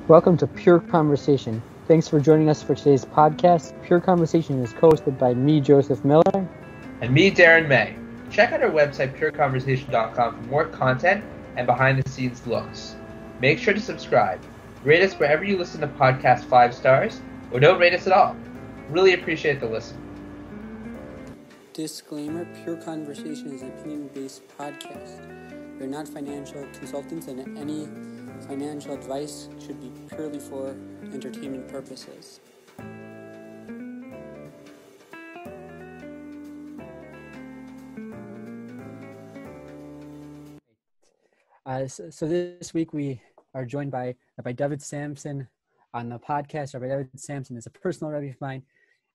Welcome to Pure Conversation. Thanks for joining us for today's podcast. Pure Conversation is co-hosted by me, Joseph Miller. And me, Darren May. Check out our website, pureconversation.com, for more content and behind-the-scenes looks. Make sure to subscribe. Rate us wherever you listen to podcasts 5 stars, or don't rate us at all. Really appreciate the listen. Disclaimer, Pure Conversation is an opinion-based podcast. We are not financial consultants, and any financial advice should be purely for entertainment purposes. So this week we are joined by Rabbi David Samson on the podcast. Rabbi David Samson is a personal rabbi of mine,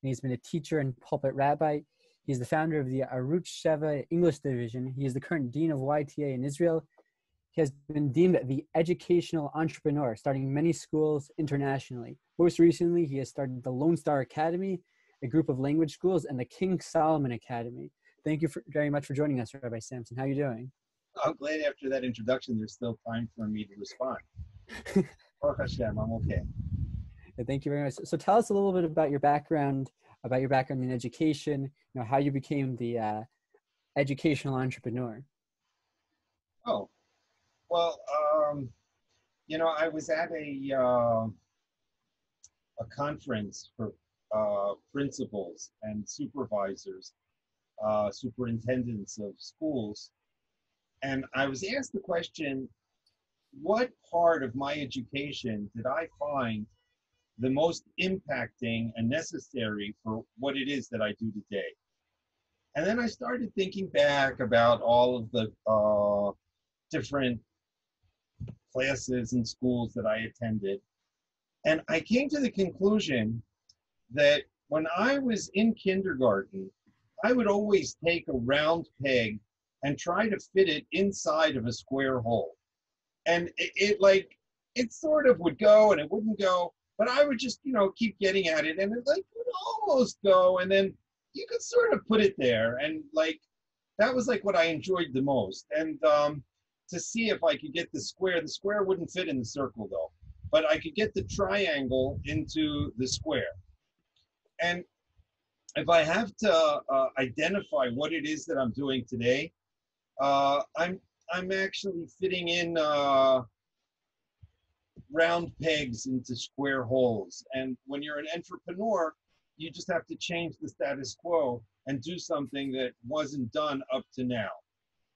and he's been a teacher and pulpit rabbi. He's the founder of the Arutz Sheva English Division. He is the current dean of YTA in Israel. He has been deemed the educational entrepreneur, starting many schools internationally. Most recently, he has started the Lone Star Academy, a group of language schools, and the King Solomon Academy. Thank you very much for joining us, Rabbi Samson. How are you doing? I'm glad after that introduction, there's still time for me to respond. Baruch Hashem, I'm okay. Thank you very much. So tell us a little bit about your background in education, how you became the educational entrepreneur. Oh, well, I was at a conference for principals and supervisors, superintendents of schools, and I was asked the question, what part of my education did I find the most impacting and necessary for what it is that I do today? And then I started thinking back about all of the different classes and schools that I attended. And I came to the conclusion that when I was in kindergarten, I would always take a round peg and try to fit it inside of a square hole. And it sort of would go and it wouldn't go, but I would just, keep getting at it, and it would almost go, and then you could sort of put it there. And that was what I enjoyed the most. And to see if I could get the square wouldn't fit in the circle though, but I could get the triangle into the square. And if I have to identify what it is that I'm doing today, I'm actually fitting in round pegs into square holes. And when you're an entrepreneur, you just have to change the status quo and do something that wasn't done up to now.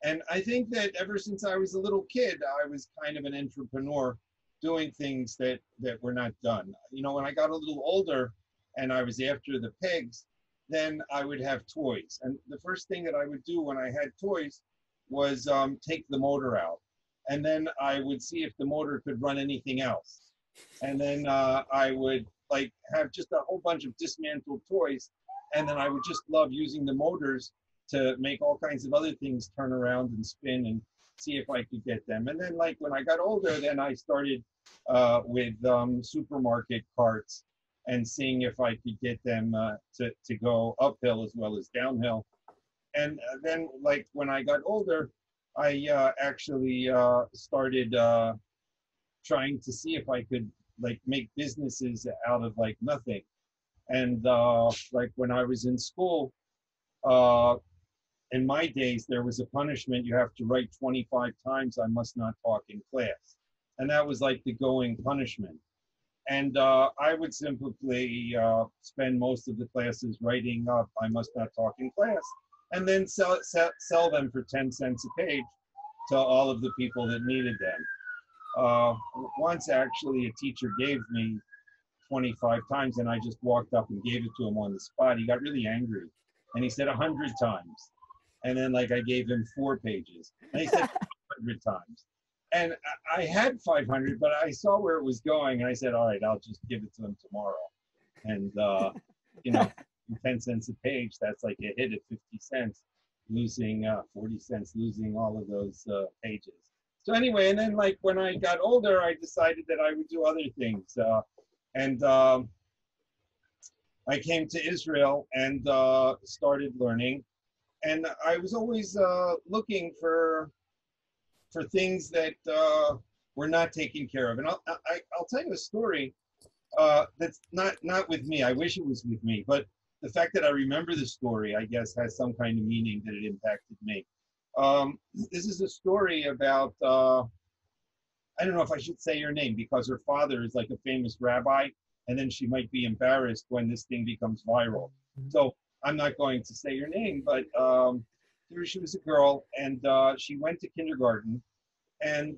And I think that ever since I was a little kid, I was kind of an entrepreneur doing things that were not done. When I got a little older and I was after the pegs, then I would have toys. And the first thing that I would do when I had toys was take the motor out. And then I would see if the motor could run anything else. And then I would have just a whole bunch of dismantled toys. And then I would just love using the motors to make all kinds of other things turn around and spin and see if I could get them. And then when I got older, then I started with supermarket carts and seeing if I could get them to go uphill as well as downhill. And then when I got older, I actually started trying to see if I could make businesses out of nothing. And when I was in school, in my days, there was a punishment. You have to write 25 times, I must not talk in class. And that was the going punishment. And I would simply spend most of the classes writing up, I must not talk in class, and then sell them for 10 cents a page to all of the people that needed them. Once actually a teacher gave me 25 times and I just walked up and gave it to him on the spot. He got really angry and he said 100 times. And then I gave him 4 pages and he said 100 times. And I had 500, but I saw where it was going and I said, all right, I'll just give it to him tomorrow. And, 10 cents a page, that's a hit at 50 cents, losing 40 cents, losing all of those pages. So anyway, and then when I got older, I decided that I would do other things. And I came to Israel and started learning. And I was always looking for things that were not taken care of. And I'll tell you a story that's not with me. I wish it was with me, but the fact that I remember the story, I guess, has some kind of meaning that it impacted me. This is a story about, I don't know if I should say her name because her father is like a famous rabbi, and then she might be embarrassed when this thing becomes viral. So I'm not going to say her name, but she was a girl, and she went to kindergarten, and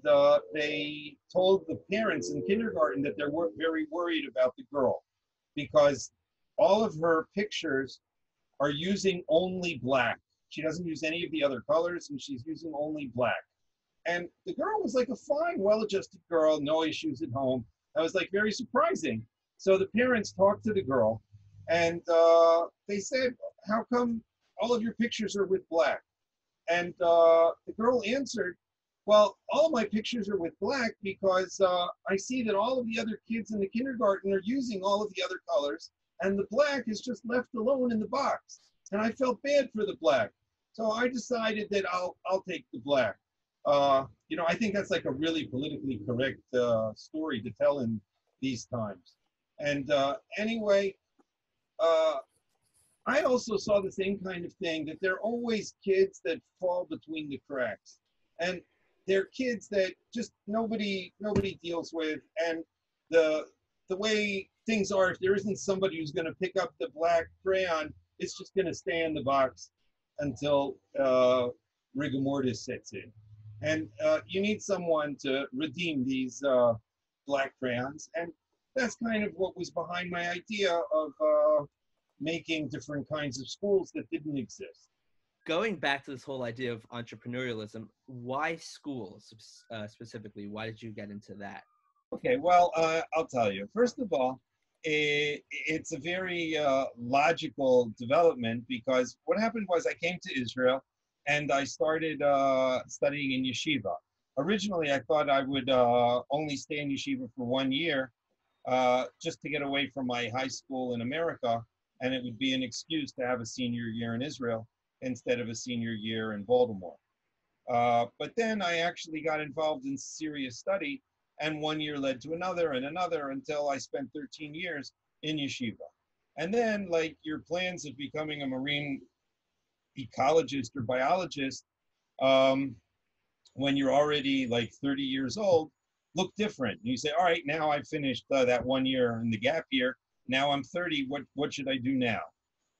they told the parents in kindergarten that they were very worried about the girl because all of her pictures are using only black. She doesn't use any of the other colors, and she's using only black. And the girl was like a fine, well-adjusted girl, no issues at home. That was like very surprising. So the parents talked to the girl, and they said, how come all of your pictures are with black? And the girl answered, well, all of my pictures are with black because I see that all of the other kids in the kindergarten are using all of the other colors, and the black is just left alone in the box. And I felt bad for the black. So I decided that I'll take the black. You know, I think that's like a really politically correct story to tell in these times. And anyway, I also saw the same kind of thing, that there are always kids that fall between the cracks. And they're kids that just nobody deals with. And the way things are, if there isn't somebody who's going to pick up the black crayon, it's just going to stay in the box until rigor mortis sets in. And you need someone to redeem these black crayons. And that's kind of what was behind my idea of making different kinds of schools that didn't exist. Going back to this whole idea of entrepreneurialism, why schools specifically? Why did you get into that? Okay, well, I'll tell you. First of all, it's a very logical development, because what happened was I came to Israel and I started studying in yeshiva. Originally, I thought I would only stay in yeshiva for 1 year just to get away from my high school in America, and it would be an excuse to have a senior year in Israel instead of a senior year in Baltimore. But then I actually got involved in serious study, and 1 year led to another and another until I spent 13 years in yeshiva. And then, like, your plans of becoming a marine ecologist or biologist when you're already like 30 years old look different. You say, all right, now I've finished that 1 year in the gap year. Now I'm 30. What should I do now?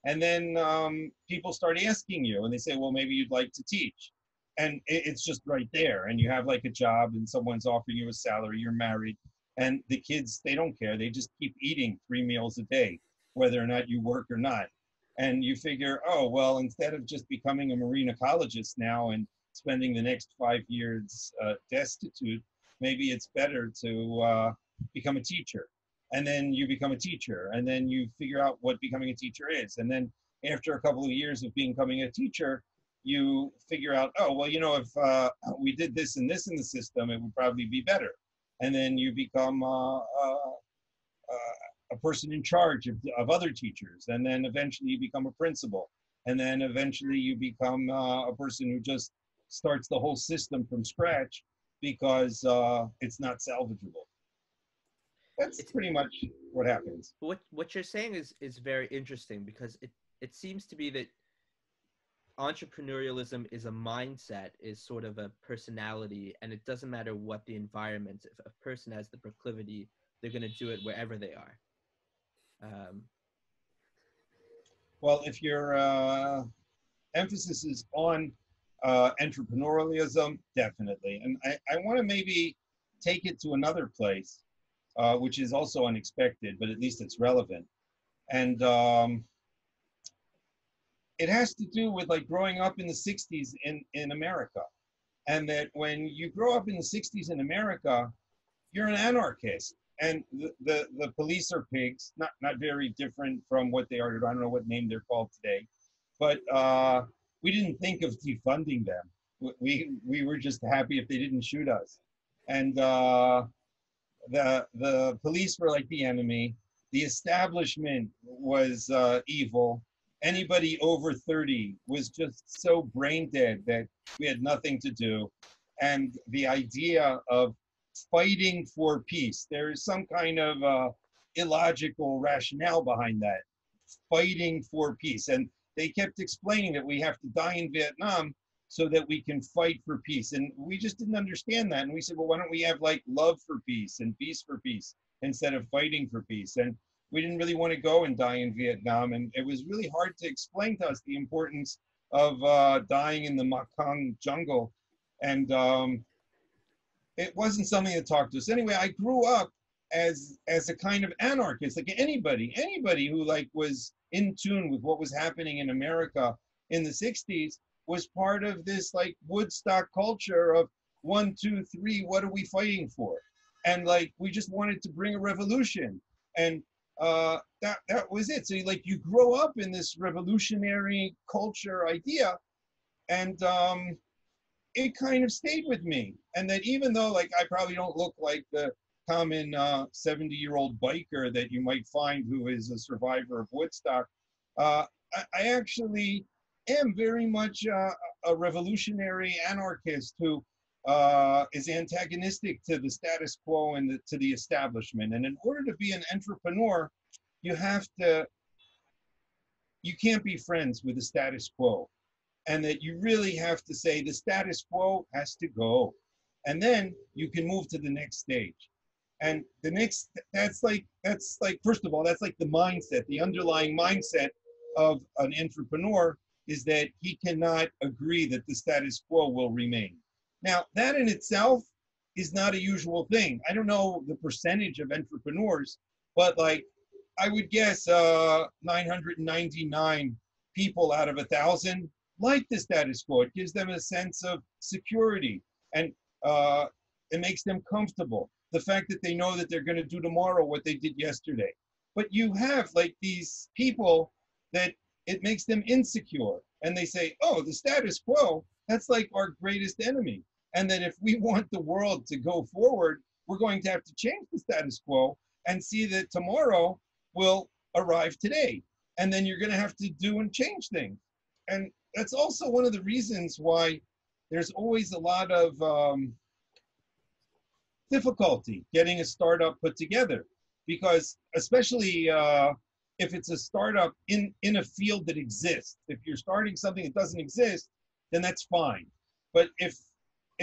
And then people start asking you, and they say, well, maybe you'd like to teach. And it's just right there. And you have like a job, and someone's offering you a salary, you're married, and the kids, they don't care. They just keep eating 3 meals a day, whether or not you work or not. And you figure, oh, well, instead of just becoming a marine ecologist now and spending the next 5 years destitute, maybe it's better to become a teacher. And then you become a teacher, and then you figure out what becoming a teacher is. And then after a couple of years of becoming a teacher, you figure out, oh, well, you know, if we did this and this in the system, it would probably be better. And then you become a person in charge of other teachers. And then eventually you become a principal. And then eventually you become a person who just starts the whole system from scratch because it's not salvageable. That's pretty much what happens. What you're saying is very interesting, because it seems to be that entrepreneurialism is a mindset, is sort of a personality, and it doesn't matter what the environment. If a person has the proclivity, they're going to do it wherever they are. Well, if your emphasis is on entrepreneurialism, definitely. And I want to maybe take it to another place, which is also unexpected, but at least it's relevant. And it has to do with like growing up in the 60s in America. And that when you grow up in the 60s in America, you're an anarchist. And the police are pigs, not very different from what they are. I don't know what name they're called today. But we didn't think of defunding them. We were just happy if they didn't shoot us. And the police were like the enemy. The establishment was evil. Anybody over 30 was just so brain dead that we had nothing to do. And the idea of fighting for peace. There is some kind of illogical rationale behind that, fighting for peace. And they kept explaining that we have to die in Vietnam so that we can fight for peace. And we just didn't understand that. And we said, well, why don't we have like love for peace and peace for peace instead of fighting for peace? And we didn't really want to go and die in Vietnam. And it was really hard to explain to us the importance of dying in the Mekong jungle. And it wasn't something that talked to us. Anyway, I grew up as a kind of anarchist, like anybody who like was in tune with what was happening in America in the 60s was part of this like Woodstock culture of 1, 2, 3, what are we fighting for? And like, we just wanted to bring a revolution. And that was it. So like you grow up in this revolutionary culture idea, and it kind of stayed with me. And that even though like I probably don't look like the common 70-year-old biker that you might find who is a survivor of Woodstock, I actually am very much a revolutionary anarchist who is antagonistic to the status quo and to the establishment. And in order to be an entrepreneur, you can't be friends with the status quo. And that you really have to say the status quo has to go. And then you can move to the next stage. And that's like, first of all, that's like the mindset, the underlying mindset of an entrepreneur is that he cannot agree that the status quo will remain. Now, that in itself is not a usual thing. I don't know the percentage of entrepreneurs, but like, I would guess 999 people out of 1,000 like the status quo. It gives them a sense of security, and it makes them comfortable. The fact that they know that they're going to do tomorrow what they did yesterday. But you have like these people that it makes them insecure, and they say, oh, the status quo, that's like our greatest enemy. And that if we want the world to go forward, we're going to have to change the status quo and see that tomorrow will arrive today. And then you're going to have to do and change things. And that's also one of the reasons why there's always a lot of difficulty getting a startup put together, because especially if it's a startup in a field that exists. If you're starting something that doesn't exist, then that's fine. But if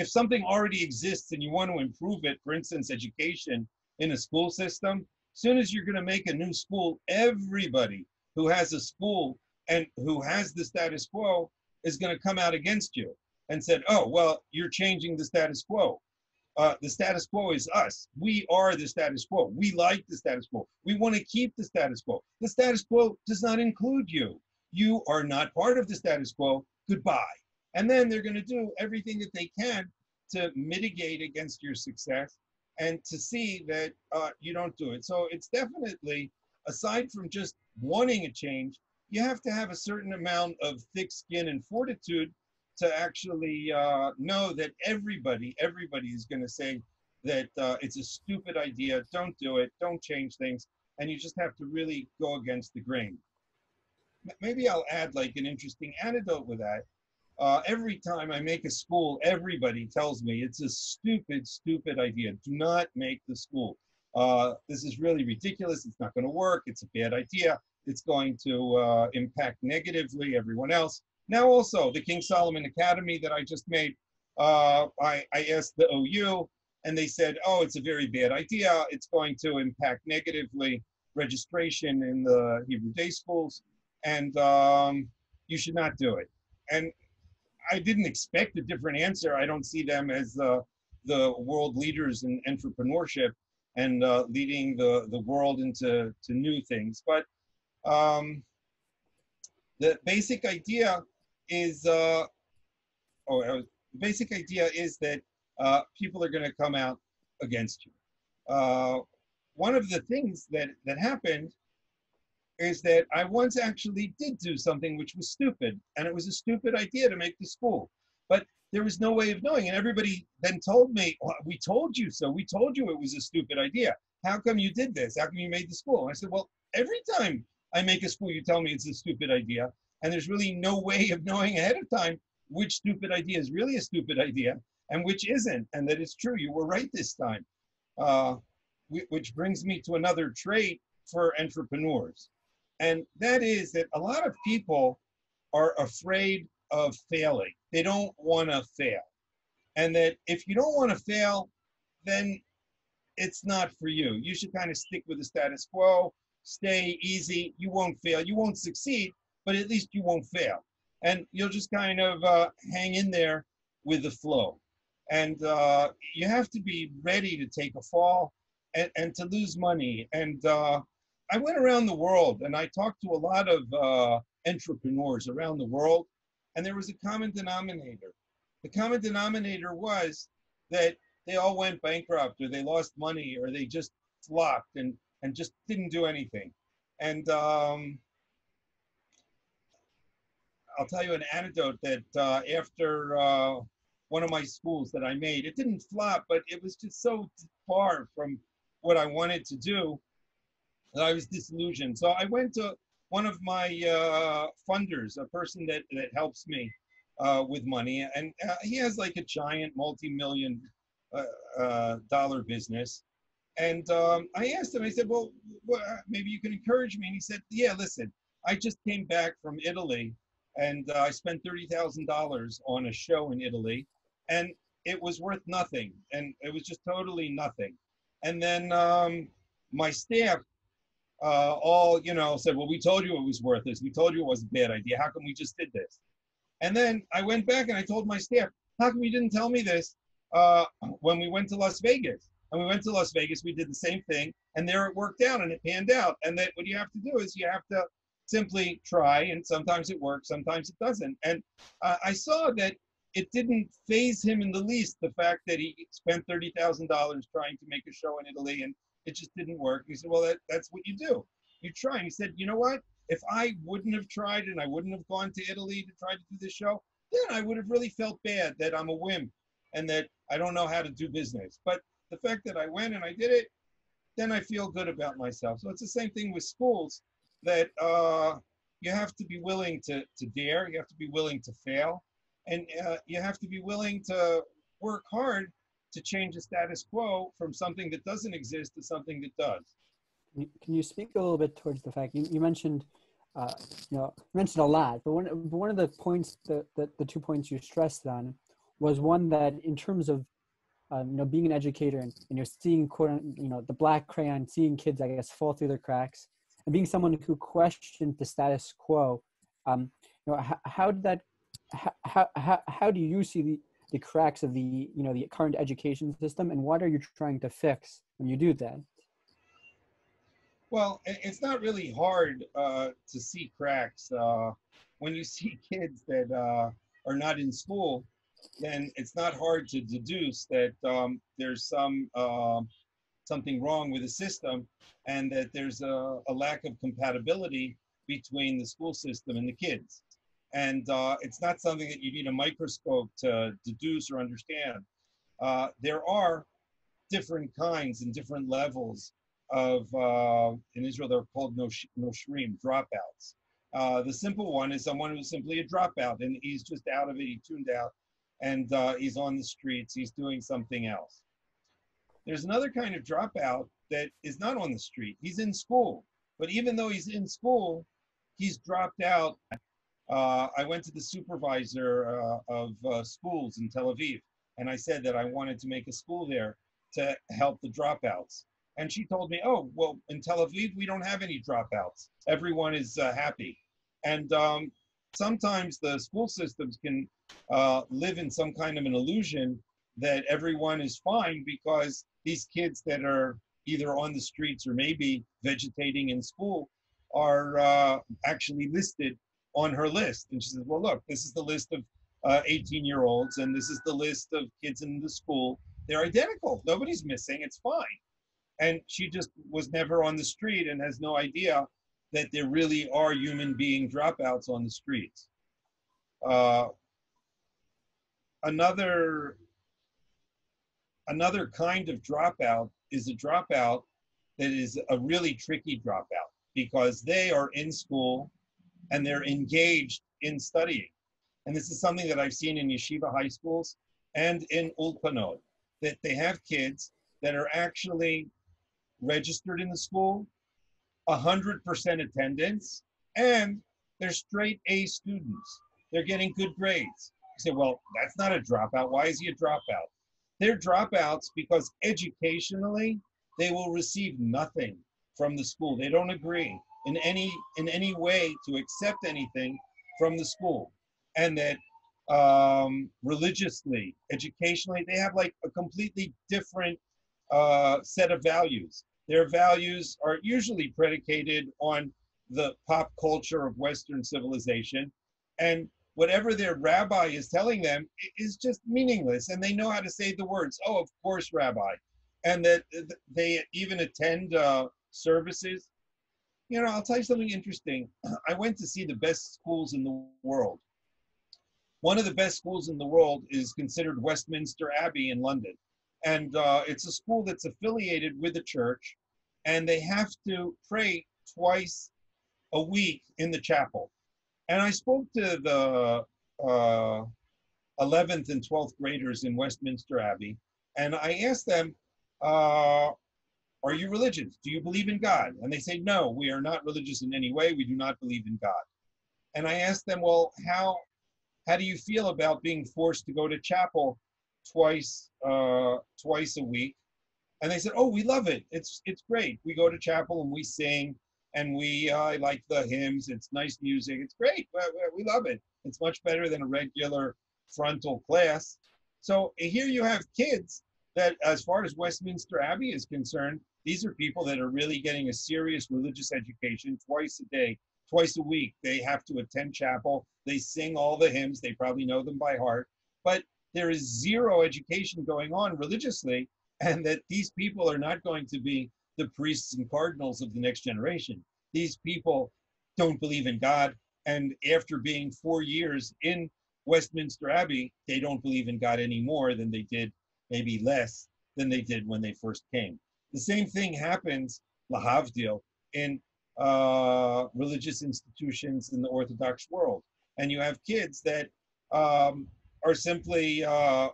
something already exists and you want to improve it, for instance, education in a school system, as soon as you're going to make a new school, everybody who has a school and who has the status quo is going to come out against you and said, oh, well, you're changing the status quo. The status quo is us. We are the status quo. We like the status quo. We want to keep the status quo. The status quo does not include you. You are not part of the status quo. Goodbye. And then they're going to do everything that they can to mitigate against your success and to see that you don't do it. So it's definitely, aside from just wanting a change, you have to have a certain amount of thick skin and fortitude to actually know that everybody is going to say that it's a stupid idea, don't do it, don't change things, and you just have to really go against the grain. Maybe I'll add like an interesting anecdote with that. Every time I make a school, everybody tells me it's a stupid idea. Do not make the school. This is really ridiculous. It's not going to work. It's a bad idea. It's going to impact negatively everyone else. Now also, the King Solomon Academy that I just made, I asked the OU, and they said, oh, it's a very bad idea. It's going to impact negatively registration in the Hebrew day schools, and you should not do it. And I didn't expect a different answer. I don't see them as the world leaders in entrepreneurship and leading the world into new things. But the basic idea is that people are going to come out against you. One of the things that happened is that I once actually did do something which was stupid, and it was a stupid idea to make the school, but there was no way of knowing. And everybody then told me, well, we told you so. We told you it was a stupid idea. How come you did this? How come you made the school? And I said, well, every time I make a school, you tell me it's a stupid idea. And there's really no way of knowing ahead of time which stupid idea is really a stupid idea. and which isn't, and that it's true. You were right this time. Which brings me to another trait for entrepreneurs. And that is that a lot of people are afraid of failing. They don't want to fail. And that if you don't want to fail, then it's not for you. You should kind of stick with the status quo, stay easy. You won't fail. You won't succeed, but at least you won't fail. And you'll just kind of hang in there with the flow. And you have to be ready to take a fall and to lose money. And I went around the world and I talked to a lot of entrepreneurs around the world, and there was a common denominator. The common denominator was that they all went bankrupt, or they lost money, or they just flopped and just didn't do anything. And I'll tell you an anecdote that after one of my schools that I made, it didn't flop, but it was just so far from what I wanted to do that I was disillusioned. So I went to one of my funders, a person that helps me with money, and he has like a giant multi-million dollar business. And I asked him, I said, well, maybe you can encourage me. And he said, yeah, listen, I just came back from Italy, and I spent $30,000 on a show in Italy, and it was worth nothing. And it was just totally nothing. And then my staff all, said, well, we told you it was worth this. We told you it was a bad idea. How come we just did this? And then I went back and I told my staff, how come you didn't tell me this when we went to Las Vegas? And we went to Las Vegas, we did the same thing, and there it worked out and it panned out. And that what you have to do is you have to simply try, and sometimes it works, sometimes it doesn't. And I saw that it didn't faze him in the least, the fact that he spent $30,000 trying to make a show in Italy and it just didn't work. He said, well, that's what you do. You try. And he said, you know what? If I wouldn't have tried and I wouldn't have gone to Italy to try to do this show, then I would have really felt bad that I'm a wimp and that I don't know how to do business. But the fact that I went and I did it, then I feel good about myself. So it's the same thing with schools, that you have to be willing to dare, you have to be willing to fail, and you have to be willing to work hard to change the status quo from something that doesn't exist to something that does. Can you speak a little bit towards the fact you mentioned, you mentioned a lot, but one of the points, the 2 points you stressed on, was one that in terms of being an educator and you're seeing the black crayon, seeing kids, I guess, fall through the cracks, and being someone who questioned the status quo, how do you see the cracks of the current education system, and what are you trying to fix when you do that? Well, it's not really hard to see cracks. When you see kids that are not in school, then it's not hard to deduce that there's something wrong with the system, and that there's a lack of compatibility between the school system and the kids. And it's not something that you need a microscope to deduce or understand. There are different kinds and different levels of, in Israel, they're called noshrim, dropouts. The simple one is someone who's simply a dropout, and he's just out of it, he tuned out, and he's on the streets, he's doing something else. There's another kind of dropout that is not on the street, he's in school. But even though he's in school, he's dropped out. I went to the supervisor of schools in Tel Aviv, and I said that I wanted to make a school there to help the dropouts. And she told me, oh, well, in Tel Aviv, we don't have any dropouts. Everyone is happy. And sometimes the school systems can live in some kind of an illusion that everyone is fine because these kids that are either on the streets or maybe vegetating in school are actually listed on her list. And she says, well, look, this is the list of 18-year-olds, and this is the list of kids in the school. They're identical. Nobody's missing. It's fine. And she just was never on the street and has no idea that there really are human being dropouts on the streets. Another kind of dropout is a dropout that is a really tricky dropout because they are in school and they're engaged in studying. And this is something that I've seen in yeshiva high schools. and in ulpanot, that they have kids that are actually registered in the school, 100% attendance, and they're straight A students. They're getting good grades. You say, well, that's not a dropout. Why is he a dropout? They're dropouts because educationally, they will receive nothing from the school. They don't agree in any way to accept anything from the school. And that religiously, educationally, they have like a completely different set of values. Their values are usually predicated on the pop culture of Western civilization. And whatever their rabbi is telling them is just meaningless. And they know how to say the words, oh, of course, rabbi. And that they even attend services. You know, I'll tell you something interesting. I went to see the best schools in the world. One of the best schools in the world is considered Westminster Abbey in London. And it's a school that's affiliated with a church, and they have to pray twice a week in the chapel. And I spoke to the 11th and 12th graders in Westminster Abbey, and I asked them, are you religious? Do you believe in God? And they say, no, we are not religious in any way. We do not believe in God. And I asked them, well, how do you feel about being forced to go to chapel twice a week? And they said, oh, we love it. It's great. We go to chapel and we sing, and we like the hymns. It's nice music. It's great. We love it. It's much better than a regular frontal class. So here you have kids that, as far as Westminster Abbey is concerned, these are people that are really getting a serious religious education twice a day, twice a week. They have to attend chapel. They sing all the hymns. They probably know them by heart. But there is zero education going on religiously, and that these people are not going to be the priests and cardinals of the next generation. These people don't believe in God, and after being 4 years in Westminster Abbey, they don't believe in God any more than they did, maybe less than they did when they first came. The same thing happens, lahavdil, in religious institutions in the Orthodox world. And you have kids that are simply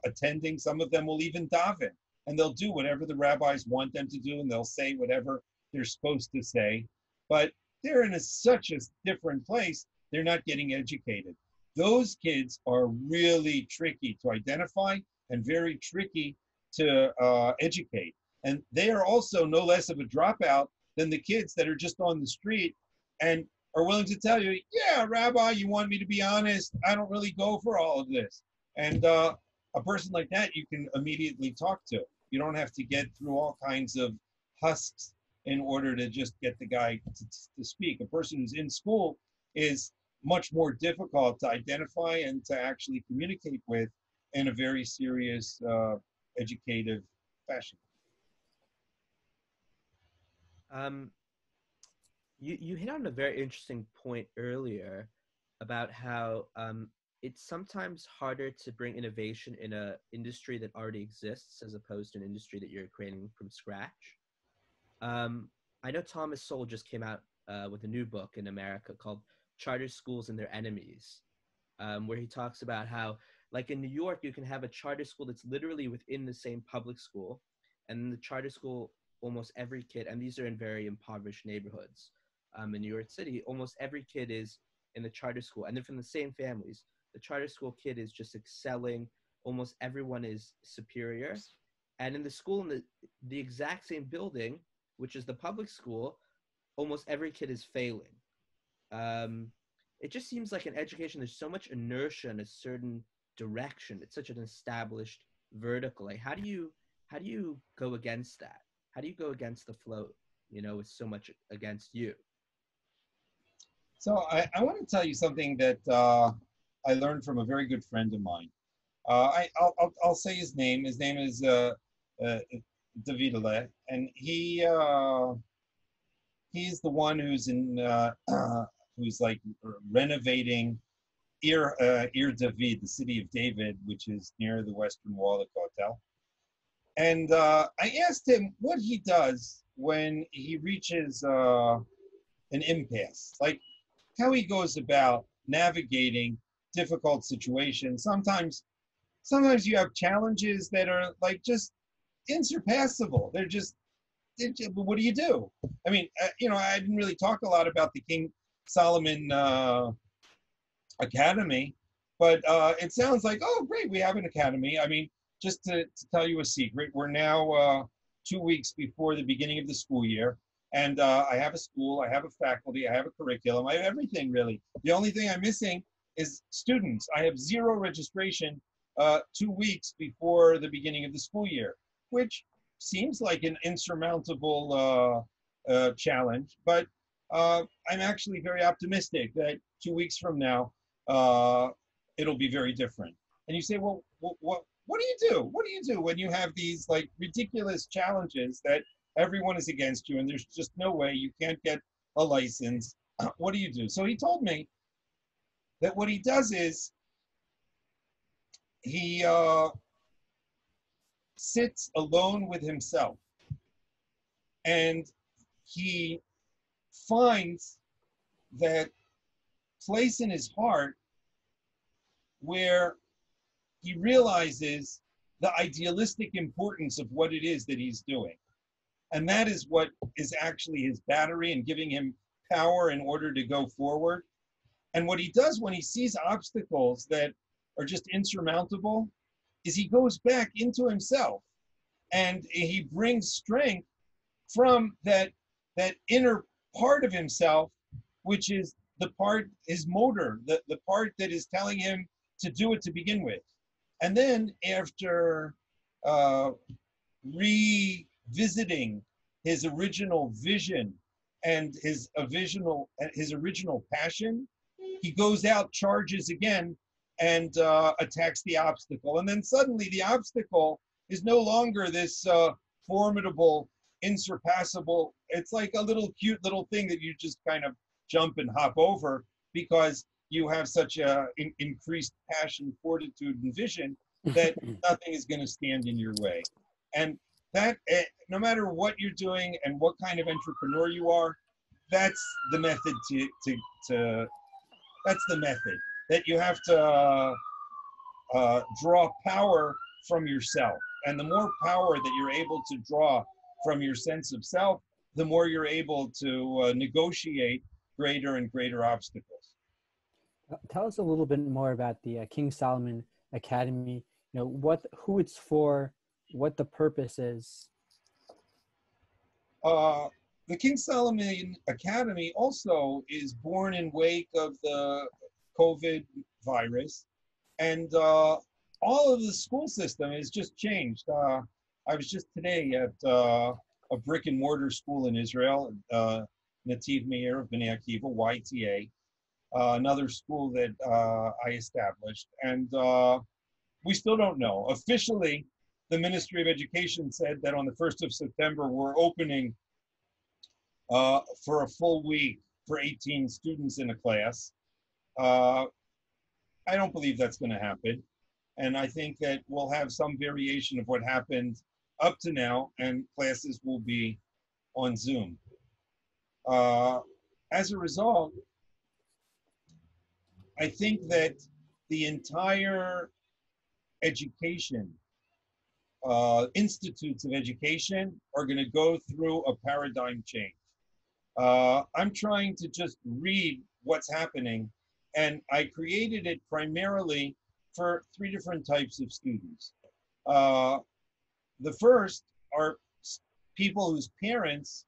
attending. Some of them will even daven, and they'll do whatever the rabbis want them to do, and they'll say whatever they're supposed to say. But they're in such a different place, they're not getting educated. Those kids are really tricky to identify and very tricky to educate. And they are also no less of a dropout than the kids that are just on the street and are willing to tell you, yeah, Rabbi, you want me to be honest? I don't really go for all of this. And a person like that you can immediately talk to. You don't have to get through all kinds of husks in order to just get the guy to speak. A person who's in school is much more difficult to identify and to actually communicate with in a very serious educative fashion. You hit on a very interesting point earlier about how it's sometimes harder to bring innovation in an industry that already exists as opposed to an industry that you're creating from scratch. I know Thomas Sowell just came out with a new book in America called Charter Schools and Their Enemies, where he talks about how, like in New York, you can have a charter school that's literally within the same public school, and in the charter school, almost every kid, and these are in very impoverished neighborhoods in New York City, almost every kid is in the charter school, and they're from the same families. The charter school kid is just excelling. Almost everyone is superior. And in the school in the exact same building, which is the public school, almost every kid is failing. It just seems like in education, there's so much inertia in a certain direction. It's such an established vertical. Like, how do you go against that? How do you go against the flow? You know, it's so much against you. So I want to tell you something that I learned from a very good friend of mine. I'll say his name. His name is David, and he's the one who's who's like renovating Ir David, the city of David, which is near the Western Wall of Kotel. And I asked him what he does when he reaches an impasse, like how he goes about navigating difficult situations. Sometimes sometimes you have challenges that are like just insurpassable. What do you do? I mean, I didn't really talk a lot about the King Solomon Academy, but it sounds like, oh, great, we have an academy. I mean, just to tell you a secret, we're now 2 weeks before the beginning of the school year. And I have a school, I have a faculty, I have a curriculum, I have everything really. The only thing I'm missing is students. I have 0 registration 2 weeks before the beginning of the school year, which seems like an insurmountable challenge, but I'm actually very optimistic that 2 weeks from now, it'll be very different. And you say, well, what do you do? What do you do when you have these like ridiculous challenges that everyone is against you and there's just no way you can't get a license? What do you do? So he told me that what he does is he sits alone with himself and he finds that place in his heart where he realizes the idealistic importance of what it is that he's doing. And that is what is actually his battery and giving him power in order to go forward. And what he does when he sees obstacles that are just insurmountable is he goes back into himself and he brings strength from that inner part of himself, which is the part, his motor, the part that is telling him to do it to begin with. And then after revisiting his original vision and his original passion, he goes out, charges again, and attacks the obstacle. And then suddenly the obstacle is no longer this formidable, insurpassable, it's like a little cute little thing that you just kind of jump and hop over because you have such a increased passion, fortitude, and vision that nothing is going to stand in your way. And that, no matter what you're doing and what kind of entrepreneur you are, that's the method that's the method, that you have to draw power from yourself. And the more power that you're able to draw from your sense of self, the more you're able to negotiate greater and greater obstacles. Tell us a little bit more about the King Solomon Academy. You know, who it's for, what the purpose is. The King Solomon Academy also is born in wake of the COVID virus, and all of the school system has just changed. I was just today at a brick and mortar school in Israel, Nativ Meir of Bnei Akiva, YTA, another school that I established, and we still don't know. Officially, the Ministry of Education said that on the 1st of September, we're opening for a full week for 18 students in a class. I don't believe that's going to happen. And I think that we'll have some variation of what happened up to now, and classes will be on Zoom. As a result, I think that the entire education, institutes of education are going to go through a paradigm change. I'm trying to just read what's happening, and I created it primarily for 3 different types of students. The first are people whose parents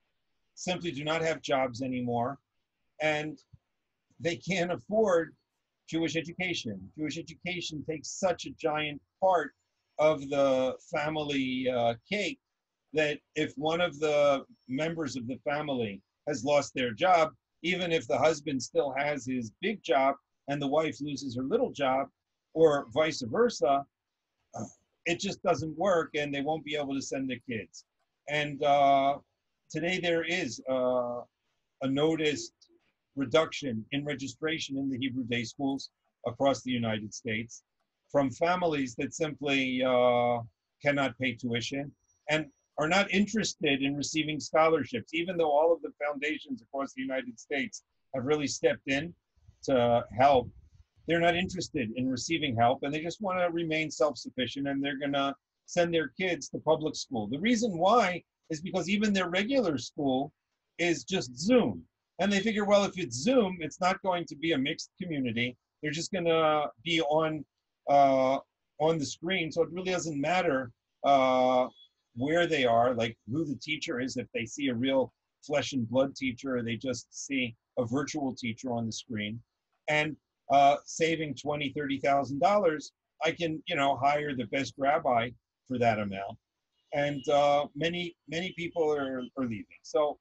simply do not have jobs anymore, and they can't afford Jewish education. Jewish education takes such a giant part of the family cake that if one of the members of the family has lost their job, even if the husband still has his big job and the wife loses her little job, or vice versa, it just doesn't work and they won't be able to send their kids. And today there is a noticed reduction in registration in the Hebrew day schools across the United States from families that simply cannot pay tuition and are not interested in receiving scholarships, even though all of the foundations across the United States have really stepped in to help they're not interested in receiving help, and they just want to remain self-sufficient, and they're going to send their kids to public school. The reason why is because even their regular school is just Zoom. And they figure, well, if it's Zoom, it's not going to be a mixed community. They're just going to be on the screen. So it really doesn't matter where they are, like who the teacher is, if they see a real flesh and blood teacher, or they just see a virtual teacher on the screen. And saving $20,000, $30,000, I can, hire the best rabbi for that amount. And many people are leaving. So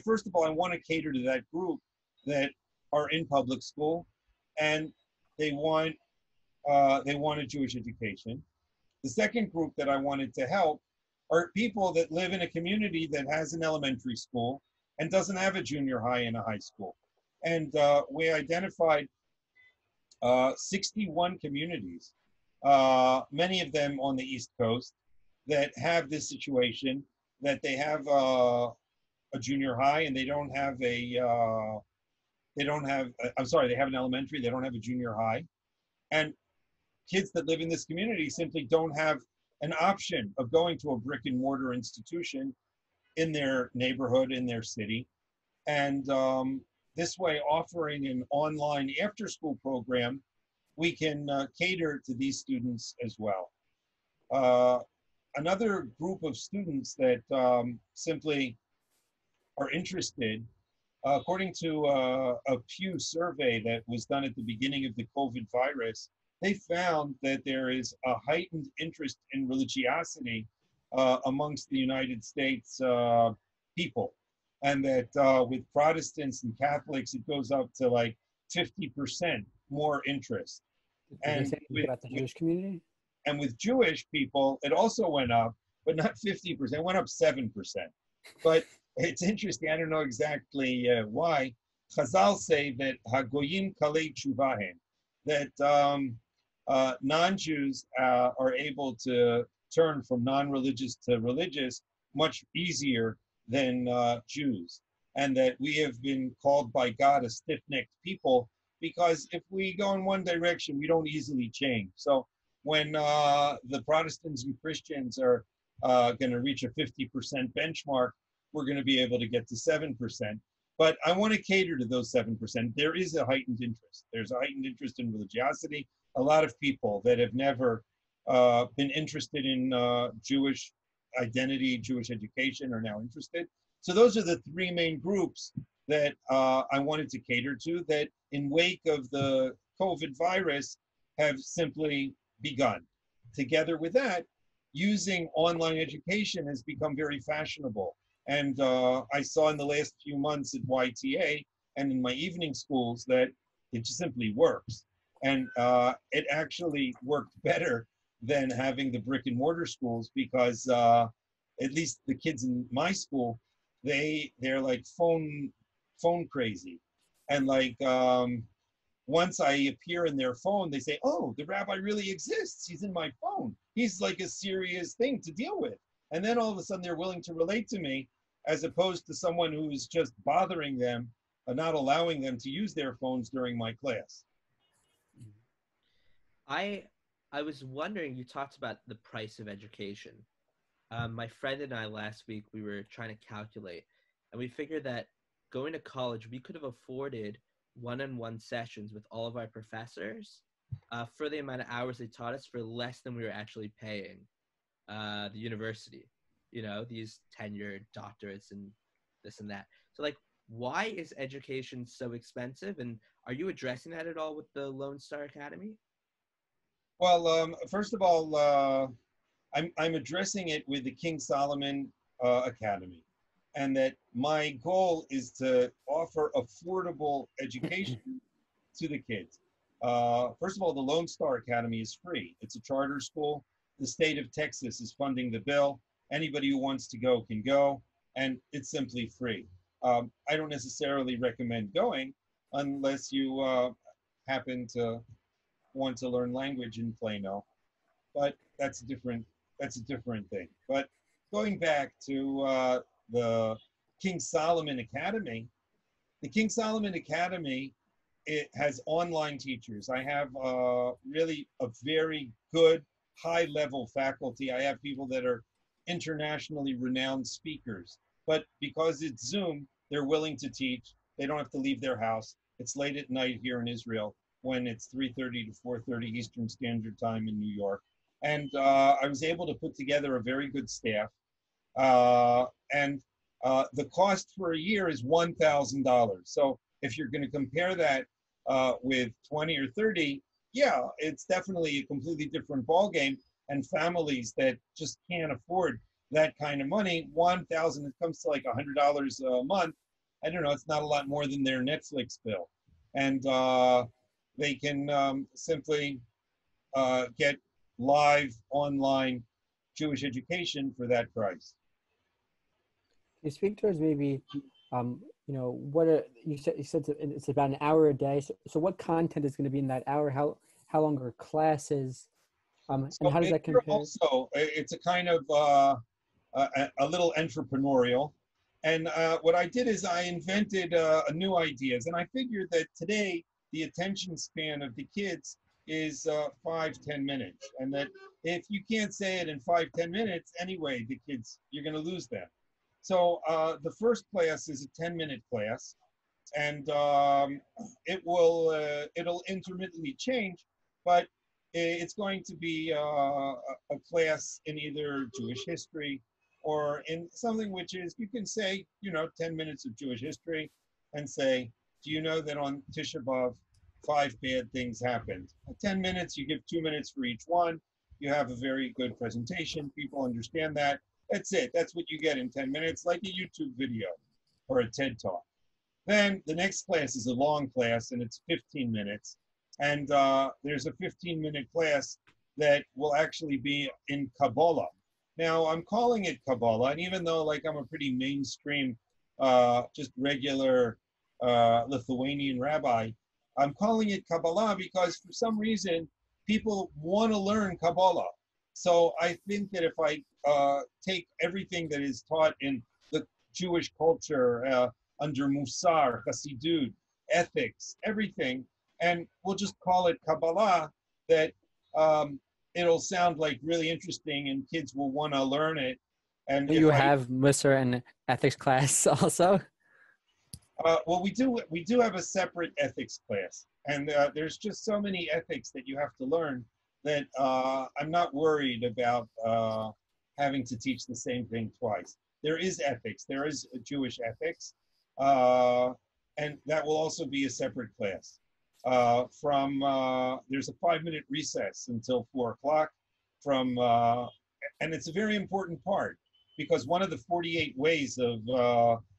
first of all, I want to cater to that group that are in public school, and they want a Jewish education. The second group that I wanted to help are people that live in a community that has an elementary school and doesn't have a junior high and a high school. And we identified 61 communities, many of them on the East Coast, that have this situation, that they have a junior high and they have an elementary, they don't have a junior high. And kids that live in this community simply don't have an option of going to a brick and mortar institution in their neighborhood, in their city. And this way, offering an online after-school program, we can cater to these students as well. Another group of students that simply are interested, according to a Pew survey that was done at the beginning of the COVID virus, they found that there is a heightened interest in religiosity amongst the United States people. And that with Protestants and Catholics, it goes up to like 50% more interest. Did they say about the Jewish community? And with Jewish people, it also went up, but not 50%, it went up 7%. But it's interesting, I don't know exactly why. Chazal say that Hagoyim kalei tshuvahen, that non-Jews are able to turn from non-religious to religious much easier than Jews. And that we have been called by God a stiff-necked people, because if we go in one direction, we don't easily change. So when the Protestants and Christians are going to reach a 50% benchmark, we're going to be able to get to 7%. But I want to cater to those 7%. There is a heightened interest. There's a heightened interest in religiosity. A lot of people that have never been interested in Jewish identity, Jewish education are now interested. So those are the three main groups that I wanted to cater to, that in wake of the COVID virus have simply begun. Together with that, using online education has become very fashionable. And I saw in the last few months at YTA and in my evening schools that it just simply works. And it actually worked better than having the brick and mortar schools, because at least the kids in my school, they're like phone crazy. And like once I appear in their phone, they say, oh, the rabbi really exists. He's in my phone. He's like a serious thing to deal with. And then all of a sudden they're willing to relate to me, as opposed to someone who's just bothering them and not allowing them to use their phones during my class. I was wondering, you talked about the price of education. My friend and I last week, we were trying to calculate, and we figured that going to college, we could have afforded one-on-one sessions with all of our professors for the amount of hours they taught us for less than we were actually paying the university, these tenured doctorates and this and that. So like, why is education so expensive? And are you addressing that at all with the Lone Star Academy? Well, first of all, I'm addressing it with the King Solomon Academy, and that my goal is to offer affordable education to the kids. First of all, the Lone Star Academy is free. It's a charter school. The state of Texas is funding the bill. Anybody who wants to go can go, and it's simply free. I don't necessarily recommend going unless you happen to want to learn language in Plano, but that's a different thing. But going back to the King Solomon Academy, the King Solomon Academy it has online teachers. I have really a very good high-level faculty. I have people that are internationally renowned speakers. But because it's Zoom, they're willing to teach. They don't have to leave their house. It's late at night here in Israel when it's 3:30 to 4:30 Eastern Standard Time in New York. And I was able to put together a very good staff. And the cost for a year is $1,000. So if you're going to compare that with 20 or 30, yeah, it's definitely a completely different ballgame. And families that just can't afford that kind of money, 1,000, it comes to like $100 a month. I don't know, it's not a lot more than their Netflix bill. And they can simply get live online Jewish education for that price. You speak towards maybe, what you said it's about an hour a day. So what content is going to be in that hour? How long are classes? And how does that compare? Also, it's a kind of a little entrepreneurial. And what I did is I invented new ideas. And I figured that today, the attention span of the kids is 5-10 minutes. And that if you can't say it in 5-10 minutes, anyway, the kids, you're going to lose them. So the first class is a 10-minute class. And it'll intermittently change, but it's going to be a class in either Jewish history or in something which is, you can say, 10 minutes of Jewish history and say, do you know that on Tisha B'Av, 5 bad things happened? 10 minutes, you give 2 minutes for each one. You have a very good presentation. People understand that. That's it. That's what you get in 10 minutes, like a YouTube video or a TED Talk. Then the next class is a long class, and it's 15 minutes. And there's a 15-minute class that will actually be in Kabbalah. Now, I'm calling it Kabbalah, and even though I'm a pretty mainstream, just regular Lithuanian rabbi, I'm calling it Kabbalah because for some reason, people want to learn Kabbalah. So I think that if I take everything that is taught in the Jewish culture under Musar, Chassidut, ethics, everything, and we'll just call it Kabbalah, that it'll sound like really interesting and kids will want to learn it. And you have Musar and ethics class also? Well, we do have a separate ethics class, and there's just so many ethics that you have to learn that I'm not worried about having to teach the same thing twice. There is ethics, there is Jewish ethics, and that will also be a separate class. There's a 5-minute recess until 4 o'clock and it's a very important part because one of the 48 ways of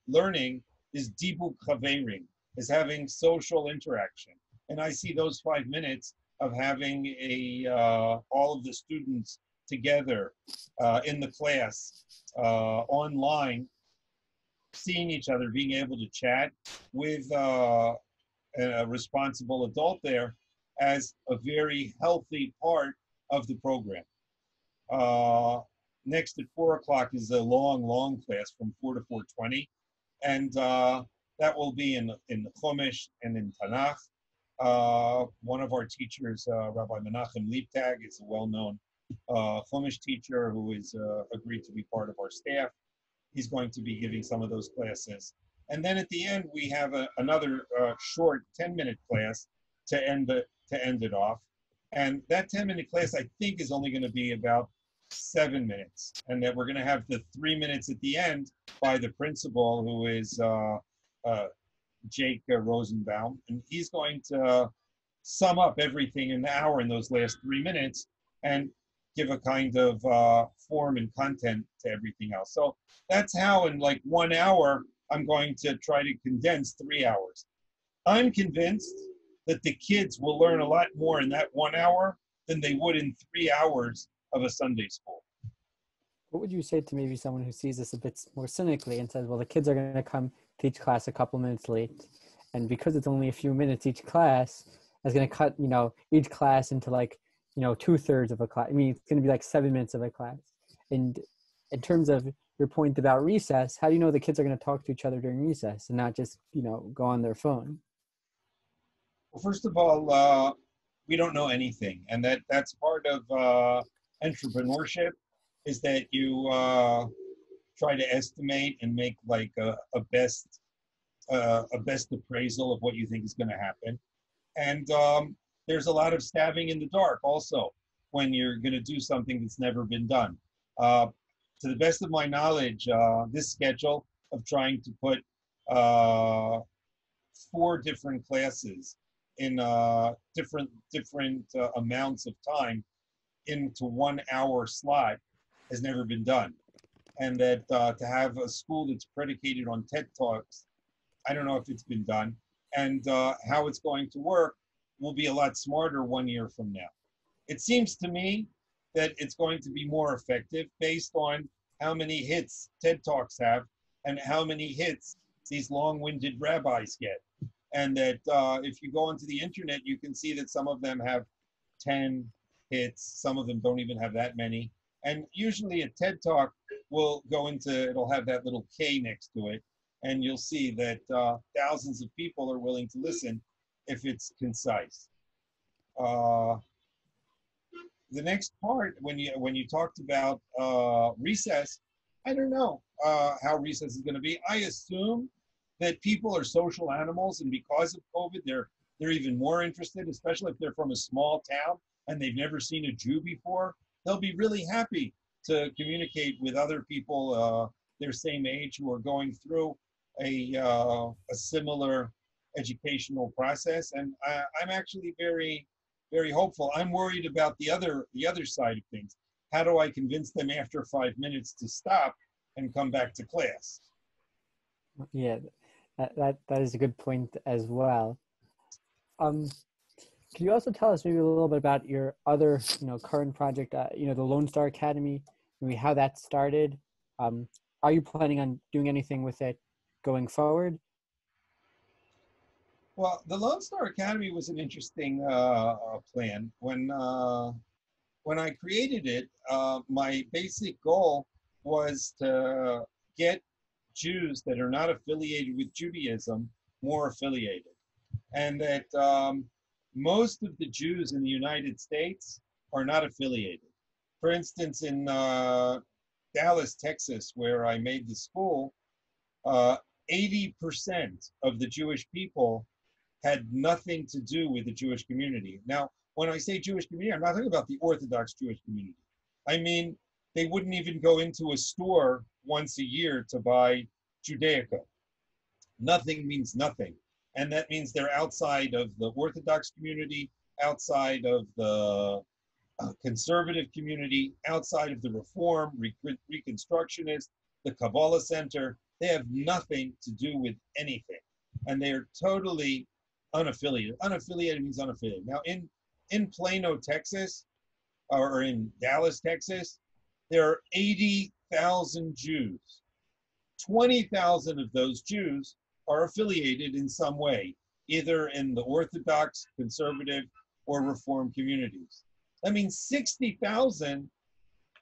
learning is dibuk chaverim, is having social interaction. And I see those 5 minutes of having all of the students together in the class, online, seeing each other, being able to chat with a responsible adult there as a very healthy part of the program. Next at 4 o'clock is a long class from 4 to 4:20. And that will be in the Chumash and in Tanakh. One of our teachers, Rabbi Menachem Liebtag, is a well-known Chumash teacher who is agreed to be part of our staff. He's going to be giving some of those classes. And then at the end, we have another short 10-minute class to end it off. And that 10-minute class, I think, is only going to be about 7 minutes. And that we're going to have the 3 minutes at the end by the principal, who is Jake Rosenbaum. And he's going to sum up everything in the hour in those last 3 minutes and give a kind of form and content to everything else. So that's how in 1 hour, I'm going to try to condense 3 hours. I'm convinced that the kids will learn a lot more in that 1 hour than they would in 3 hours of a Sunday school. What would you say to maybe someone who sees this a bit more cynically and says, well, the kids are going to come to each class a couple minutes late, and because it's only a few minutes each class, it's going to cut, each class into 2/3 of a class. I mean, it's going to be 7 minutes of a class. And in terms of your point about recess, how do you know the kids are going to talk to each other during recess and not just, go on their phone? Well, first of all, we don't know anything, and that's part of entrepreneurship, is that you try to estimate and make like a best appraisal of what you think is going to happen. And there's a lot of stabbing in the dark also when you're going to do something that's never been done. Uh, to the best of my knowledge, this schedule of trying to put uh, 4 different classes in different amounts of time into 1 hour slot has never been done. And that to have a school that's predicated on TED Talks, I don't know if it's been done. And how it's going to work will be a lot smarter 1 year from now. It seems to me that it's going to be more effective based on how many hits TED Talks have and how many hits these long-winded rabbis get. And that if you go onto the internet, you can see that some of them have 10 hits, some of them don't even have that many. And usually a TED Talk will go into, it'll have that little K next to it, and you'll see that thousands of people are willing to listen if it's concise. The next part, when you talked about recess, I don't know how recess is going to be. I assume that people are social animals, and because of COVID, they're even more interested, especially if they're from a small town and they've never seen a Jew before. They'll be really happy to communicate with other people their same age who are going through a similar educational process, and I'm actually very, very hopeful. I'm worried about the other side of things. How do I convince them after 5 minutes to stop and come back to class? Yeah, that is a good point as well. Can you also tell us maybe a little bit about your other, current project, the Lone Star Academy, maybe how that started? Are you planning on doing anything with it going forward? Well, the Lone Star Academy was an interesting plan. When I created it, my basic goal was to get Jews that are not affiliated with Judaism more affiliated, and that most of the Jews in the United States are not affiliated. For instance, in Dallas, Texas, where I made the school, 80% of the Jewish people had nothing to do with the Jewish community. Now, when I say Jewish community, I'm not talking about the Orthodox Jewish community. I mean, they wouldn't even go into a store once a year to buy Judaica. Nothing means nothing. And that means they're outside of the Orthodox community, outside of the conservative community, outside of the Reform, Reconstructionist, the Kabbalah Center. They have nothing to do with anything. And they are totally unaffiliated. Unaffiliated means unaffiliated. Now, in Plano, Texas, or in Dallas, Texas, there are 80,000 Jews. 20,000 of those Jews are affiliated in some way, either in the Orthodox, conservative, or Reform communities. That means 60,000,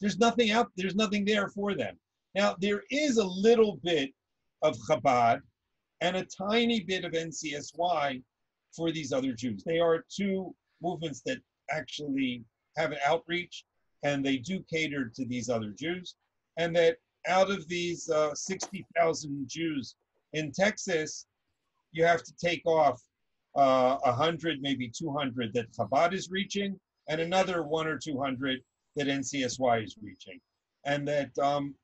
there's nothing there for them. Now, there is a little bit of Chabad and a tiny bit of NCSY for these other Jews. They are 2 movements that actually have an outreach, and they do cater to these other Jews. And that out of these 60,000 Jews in Texas, you have to take off 100, maybe 200 that Chabad is reaching, and another 100 or 200 that NCSY is reaching. And that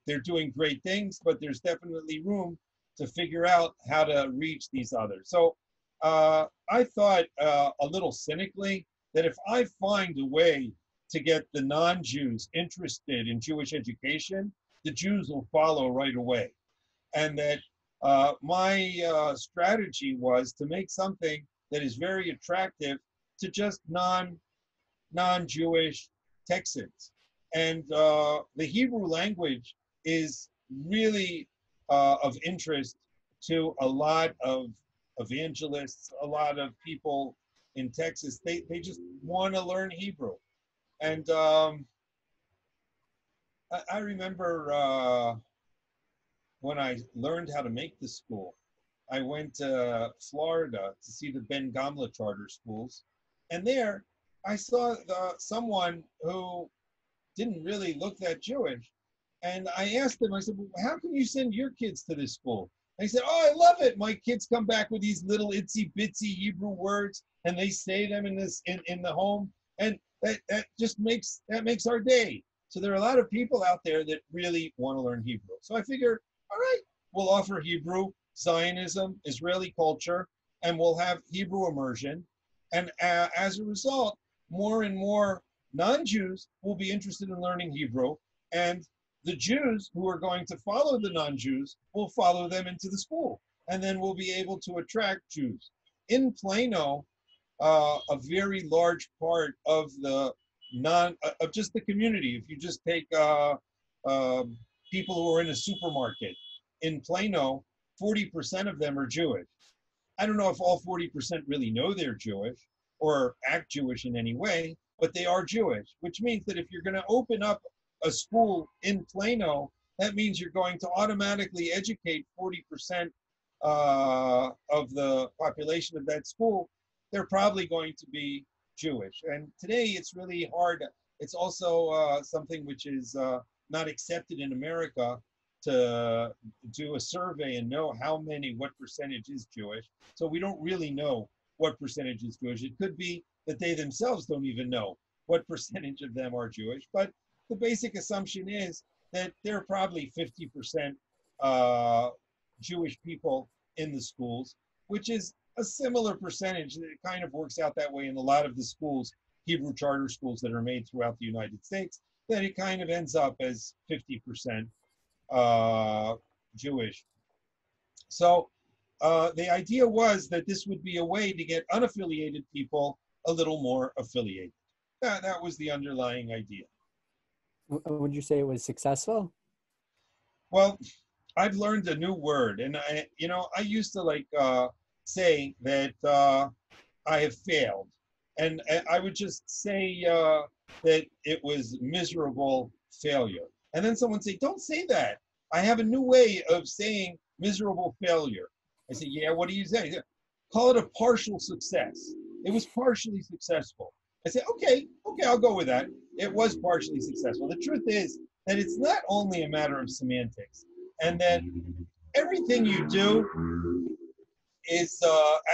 they're doing great things, but there's definitely room to figure out how to reach these others. So I thought a little cynically that if I find a way to get the non-Jews interested in Jewish education, the Jews will follow right away. And that my strategy was to make something that is very attractive to just non-Jewish Texans. And the Hebrew language is really of interest to a lot of evangelists, a lot of people in Texas. They just want to learn Hebrew. And I remember when I learned how to make the school, I went to Florida to see the Ben Gamla charter schools. And there I saw someone who didn't really look that Jewish. And I asked him, I said, well, how can you send your kids to this school? And he said, oh, I love it. My kids come back with these little itsy bitsy Hebrew words and they say them in the home. And that makes our day. So there are a lot of people out there that really want to learn Hebrew. So I figured, all right, we'll offer Hebrew, Zionism, Israeli culture, and we'll have Hebrew immersion. And as a result, more and more non-Jews will be interested in learning Hebrew, and the Jews who are going to follow the non-Jews will follow them into the school, and then we'll be able to attract Jews. In Plano, a very large part of the of just the community, if you just take people who are in a supermarket in Plano, 40% of them are Jewish. I don't know if all 40% really know they're Jewish or act Jewish in any way, but they are Jewish, which means that if you're going to open up a school in Plano, that means you're going to automatically educate 40% of the population of that school. They're probably going to be Jewish. And today it's really hard. It's also something which is not accepted in America to do a survey and know what percentage is Jewish. So we don't really know what percentage is Jewish. It could be that they themselves don't even know what percentage of them are Jewish. But the basic assumption is that there are probably 50% Jewish people in the schools, which is a similar percentage. It kind of works out that way in a lot of the schools, Hebrew charter schools that are made throughout the United States, that it kind of ends up as 50% Jewish. So the idea was that this would be a way to get unaffiliated people a little more affiliated. That was the underlying idea. Would you say it was successful? Well, I've learned a new word, and I used to say that I have failed, and I would just say that it was miserable failure. And then someone say, "Don't say that. I have a new way of saying miserable failure." I say, "Yeah, what do you say?" "Call it a partial success. It was partially successful." I say, okay, I'll go with that. It was partially successful. The truth is that it's not only a matter of semantics, and that everything you do is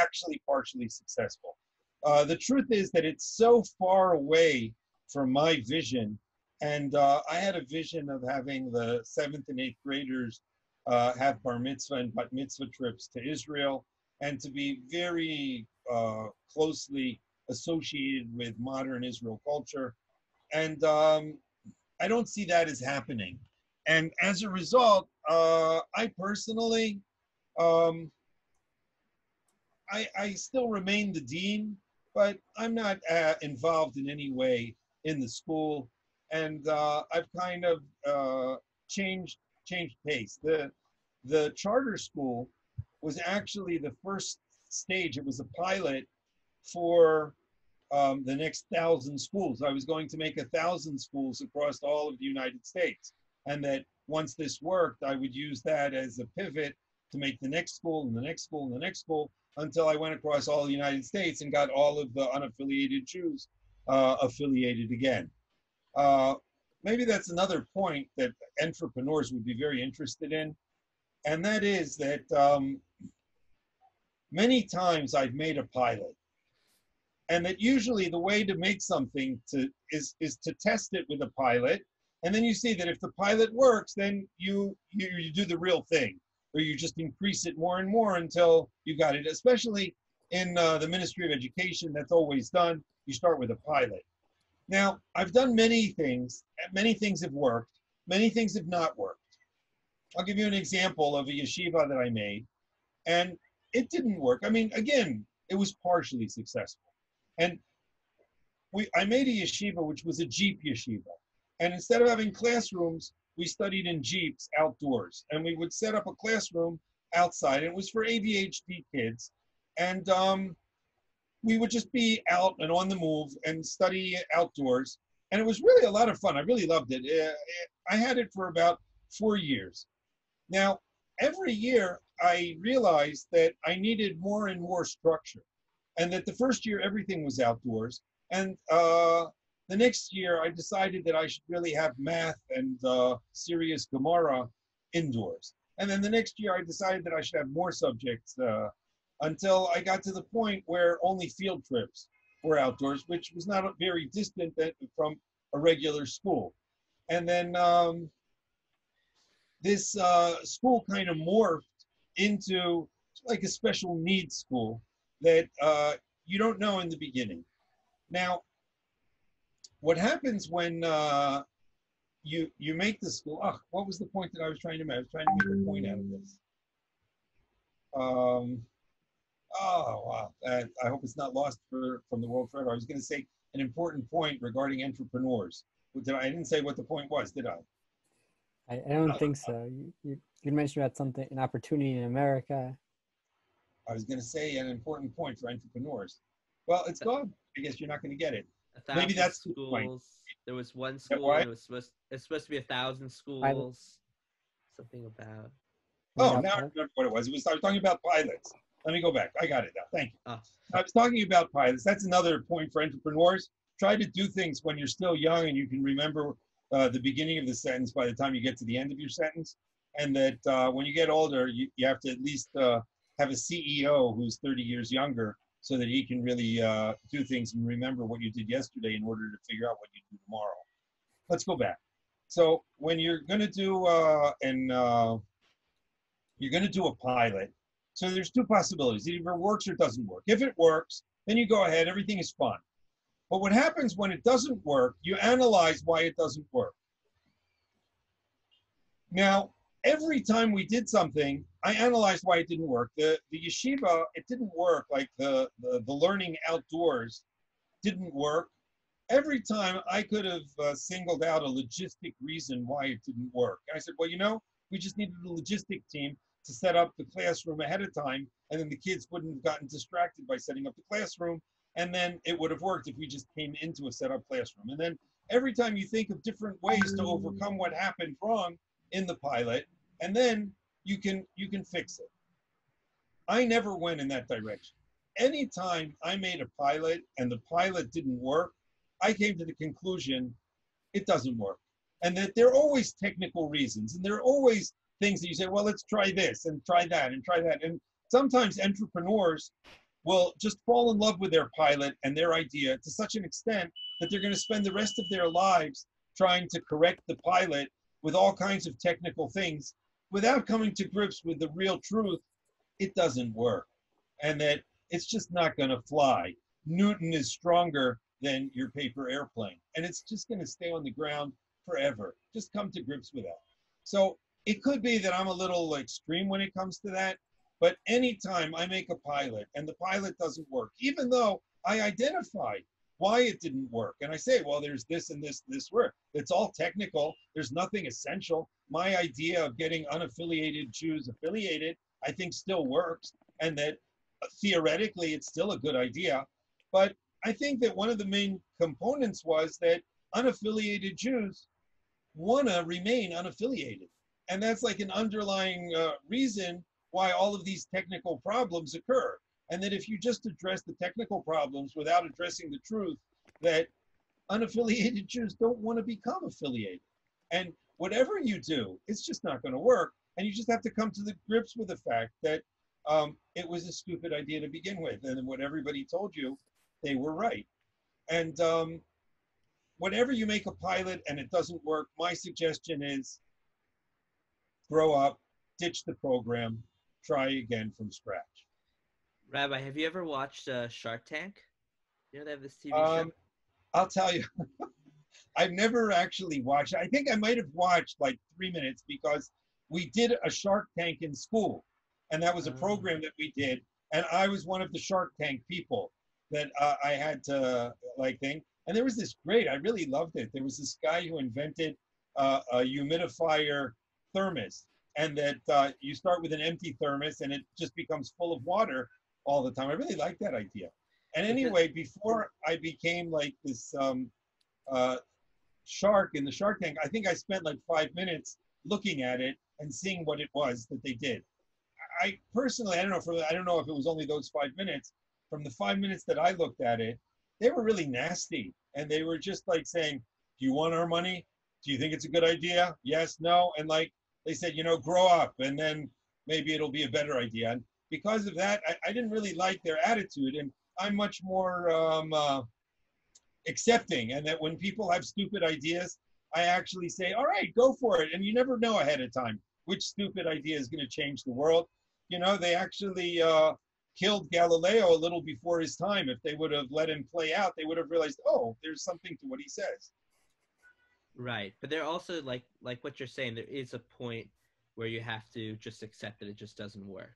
actually partially successful. The truth is that it's so far away from my vision, and I had a vision of having the 7th and 8th graders have bar mitzvah and bat mitzvah trips to Israel, and to be very closely associated with modern Israel culture. And I don't see that as happening. And as a result, I personally, I still remain the dean, but I'm not involved in any way in the school. And I've kind of changed pace. The charter school was actually the first stage. It was a pilot for the next 1,000 schools. I was going to make 1,000 schools across all of the United States. And that once this worked, I would use that as a pivot to make the next school and the next school and the next school, until I went across all the United States and got all of the unaffiliated Jews affiliated again. Maybe that's another point that entrepreneurs would be very interested in. And that is that many times I've made a pilot. And that usually the way to make something is to test it with a pilot. And then you see that if the pilot works, then you do the real thing, or you just increase it more and more until you got it. Especially in the Ministry of Education, that's always done. You start with a pilot. Now, I've done many things. Many things have worked. Many things have not worked. I'll give you an example of a yeshiva that I made, and it didn't work. I mean, again, it was partially successful. And I made a yeshiva, which was a Jeep yeshiva. And instead of having classrooms, we studied in Jeeps outdoors. And we would set up a classroom outside. And it was for ADHD kids. And we would just be out and on the move and study outdoors. And it was really a lot of fun. I really loved it. I had it for about 4 years. Now, every year, I realized that I needed more and more structure, and that the first year everything was outdoors, and the next year I decided that I should really have math and serious Gemara indoors, and then the next year I decided that I should have more subjects until I got to the point where only field trips were outdoors, which was not very distant from a regular school. And then this school kind of morphed into like a special needs school that you don't know in the beginning. Now, what happens when you make the school? What was the point that I was trying to make? I was trying to make a point out of this. Oh, wow. I hope it's not lost from the world forever. I was going to say an important point regarding entrepreneurs. I didn't say what the point was, did I? I don't think so. You mentioned about something, an opportunity in America. I was going to say an important point for entrepreneurs. Well, it's gone. I guess you're not going to get it. Maybe that's schools. The point. There was one school. It's supposed to be 1,000 schools. Something about. Oh, now I remember what it was. I was talking about pilots. Let me go back. I got it now. Thank you. I was talking about pilots. That's another point for entrepreneurs. Try to do things when you're still young and you can remember the beginning of the sentence by the time you get to the end of your sentence. And that when you get older, you have to at least have a CEO who's 30 years younger so that he can really do things and remember what you did yesterday in order to figure out what you do tomorrow. Let's go back. So when you're going to do you're going to do a pilot, so there's two possibilities. It either works or doesn't work. If it works, then you go ahead, everything is fine. But what happens when it doesn't work, you analyze why it doesn't work. Now, every time we did something, I analyzed why it didn't work. The yeshiva, it didn't work. Like the learning outdoors didn't work. Every time I could have singled out a logistic reason why it didn't work. And I said, well, we just needed a logistic team to set up the classroom ahead of time, and then the kids wouldn't have gotten distracted by setting up the classroom, and then it would have worked if we just came into a set up classroom. And then every time you think of different ways to overcome what happened wrong in the pilot, and then you can fix it. I never went in that direction. Anytime I made a pilot and the pilot didn't work, I came to the conclusion it doesn't work. And that there are always technical reasons, and there are always things that you say, well, let's try this and try that and try that. And sometimes entrepreneurs will just fall in love with their pilot and their idea to such an extent that they're going to spend the rest of their lives trying to correct the pilot with all kinds of technical things without coming to grips with the real truth. It doesn't work, and that it's just not going to fly. Newton is stronger than your paper airplane, and it's just going to stay on the ground forever. Just come to grips with that. So it could be that I'm a little extreme when it comes to that, but anytime I make a pilot and the pilot doesn't work, even though I identify why it didn't work, and I say, well, there's this and this work. It's all technical. There's nothing essential. My idea of getting unaffiliated Jews affiliated, I think still works, and that theoretically it's still a good idea. But I think that one of the main components was that unaffiliated Jews want to remain unaffiliated. And that's like an underlying reason why all of these technical problems occur. And that if you just address the technical problems without addressing the truth, that unaffiliated Jews don't want to become affiliated. And whatever you do, it's just not going to work. And you just have to come to the grips with the fact that it was a stupid idea to begin with. And what everybody told you, they were right. And whenever you make a pilot and it doesn't work, my suggestion is grow up, ditch the program, try again from scratch. Rabbi, have you ever watched Shark Tank? You know they have this TV show? I'll tell you, I've never actually watched it. I think I might have watched like 3 minutes because we did a Shark Tank in school. And that was a program that we did. And I was one of the Shark Tank people that I had to think. And there was this I really loved it. There was this guy who invented a humidifier thermos, and that you start with an empty thermos and it just becomes full of water all the time. I really liked that idea. And anyway, before I became like this shark in the Shark Tank, I think I spent like 5 minutes looking at it and seeing what it was that they did. I personally, I don't know if it was only those 5 minutes. From the 5 minutes that I looked at it, they were really nasty. And they were just like saying, do you want our money? Do you think it's a good idea? Yes, no. And like they said, grow up and then maybe it'll be a better idea. And because of that, I didn't really like their attitude. And I'm much more accepting. And that when people have stupid ideas, I actually say, all right, go for it. And you never know ahead of time which stupid idea is going to change the world. They actually killed Galileo a little before his time. If they would have let him play out, they would have realized, oh, there's something to what he says. Right. But they're also like what you're saying, there is a point where you have to just accept that it just doesn't work.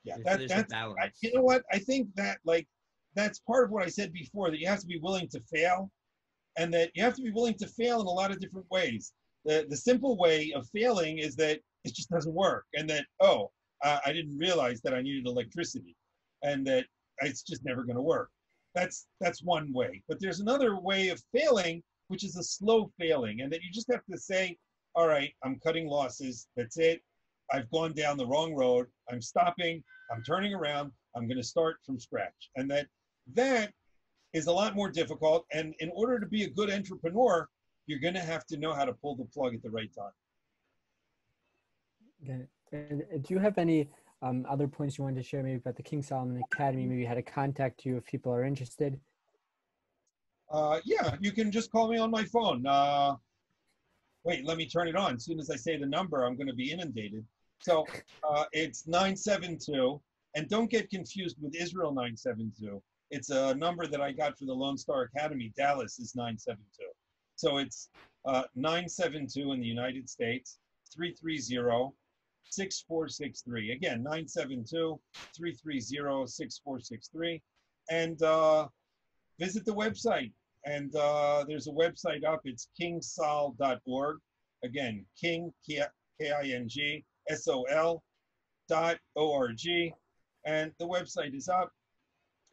Yeah, there's a balance. you know what? I think that that's part of what I said before, that you have to be willing to fail, and that you have to be willing to fail in a lot of different ways. The simple way of failing is that it just doesn't work, and that, I didn't realize that I needed electricity, and that it's just never going to work. That's one way. But there's another way of failing, which is a slow failing, and that you just have to say, all right, I'm cutting losses. That's it. I've gone down the wrong road. I'm stopping. I'm turning around. I'm going to start from scratch. And that is a lot more difficult. And in order to be a good entrepreneur, you're going to have to know how to pull the plug at the right time. Okay. And do you have any other points you wanted to share, maybe about the King Solomon Academy, maybe how to contact you if people are interested? Yeah, you can just call me on my phone. Wait, let me turn it on. As soon as I say the number, I'm going to be inundated. So it's 972, and don't get confused with Israel 972. It's a number that I got for the Lone Star Academy. Dallas is 972. So it's 972 in the United States, 330-6463. Again, 972-330-6463. And visit the website. And there's a website up. It's kingsol.org. Again, King, K-I-N-G, S-O-L.org. And the website is up.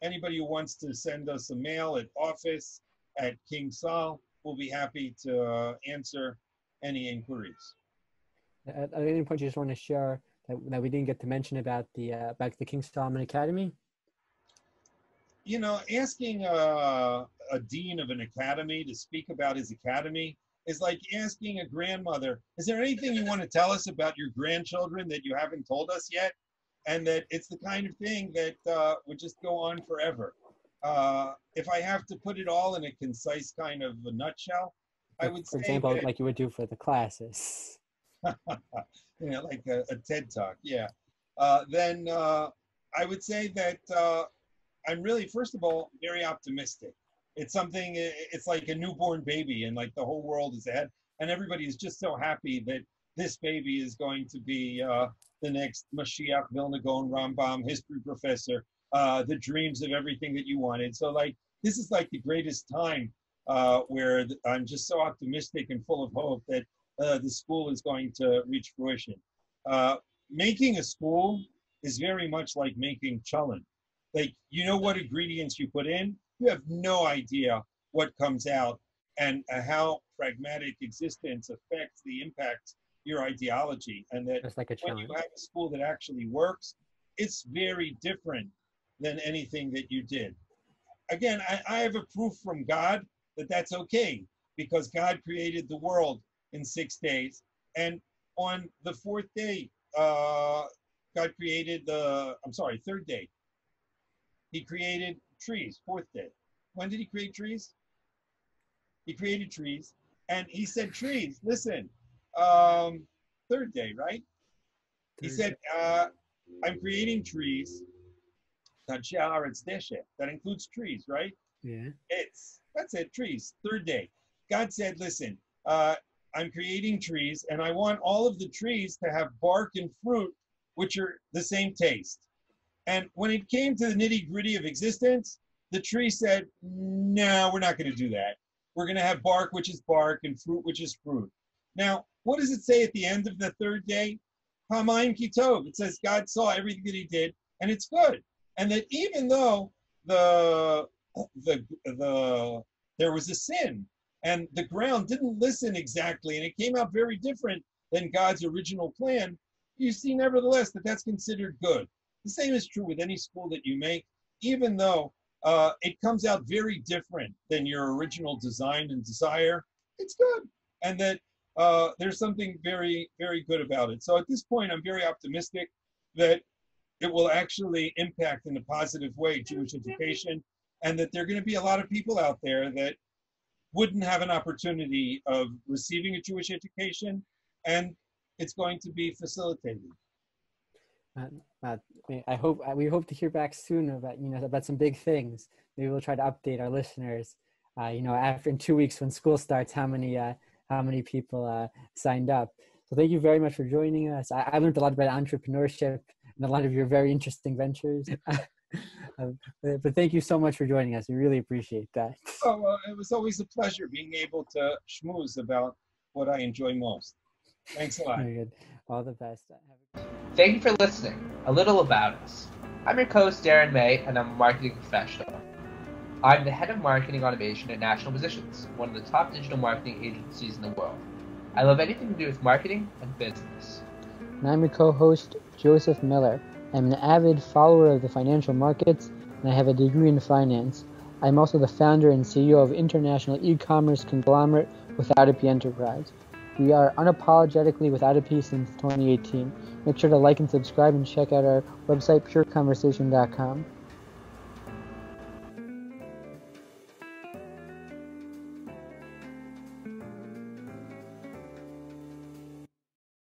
Anybody who wants to send us a mail at office@kingsol, we'll be happy to answer any inquiries. At any point you just want to share that we didn't get to mention about the King Solomon Academy? Asking a dean of an academy to speak about his academy is like asking a grandmother, is there anything you want to tell us about your grandchildren that you haven't told us yet? And that it's the kind of thing that would just go on forever. If I have to put it all in a concise kind of a nutshell, I would say, for example, like you would do for the classes. Like a TED Talk, yeah. Then I would say that I'm really, first of all, very optimistic. It's like a newborn baby, and like the whole world is ahead, and everybody is just so happy that this baby is going to be the next Mashiach, Vilna Gaon, Rambam, history professor, the dreams of everything that you wanted. So like, this is like the greatest time where I'm just so optimistic and full of hope that the school is going to reach fruition. Making a school is very much like making cholent. Like, what ingredients you put in, you have no idea what comes out, and how pragmatic existence affects the impact your ideology. And that like when you have a school that actually works, it's very different than anything that you did. Again, I have a proof from God that that's okay, because God created the world in 6 days, and on the fourth day, God created third day, he created trees. Fourth day, when did he create trees? He created trees, and he said, trees, listen, third day, right? He said, I'm creating trees. That includes trees, right? Yeah. That's it, trees. Third day. God said, listen, I'm creating trees, and I want all of the trees to have bark and fruit, which are the same taste. And when it came to the nitty-gritty of existence, the tree said, no, we're not going to do that. We're going to have bark, which is bark, and fruit, which is fruit. Now, what does it say at the end of the third day? Hamayim ki tov. It says God saw everything that he did, and it's good. And that even though there was a sin, and the ground didn't listen exactly, and it came out very different than God's original plan, you see nevertheless that that's considered good. The same is true with any school that you make, even though it comes out very different than your original design and desire. It's good, and that there's something very, very good about it. So at this point, I'm very optimistic that it will actually impact in a positive way Jewish education, and that there are going to be a lot of people out there that wouldn't have an opportunity of receiving a Jewish education, and it's going to be facilitated. We hope to hear back soon about some big things. Maybe we'll try to update our listeners. After in 2 weeks when school starts, how many people signed up. So thank you very much for joining us. I learned a lot about entrepreneurship and a lot of your very interesting ventures. But thank you so much for joining us. We really appreciate that. Oh, well, it was always a pleasure being able to schmooze about what I enjoy most. Thanks a lot. Very good. All the best. Thank you for listening. A little about us. I'm your co-host Darren May, and I'm a marketing professional. I'm the head of marketing automation at National Positions, one of the top digital marketing agencies in the world. I love anything to do with marketing and business. And I'm your co-host, Joseph Miller. I'm an avid follower of the financial markets, and I have a degree in finance. I'm also the founder and CEO of international e-commerce conglomerate Without a P Enterprise. We are unapologetically Without a P since 2018. Make sure to like and subscribe and check out our website, pureconversation.com.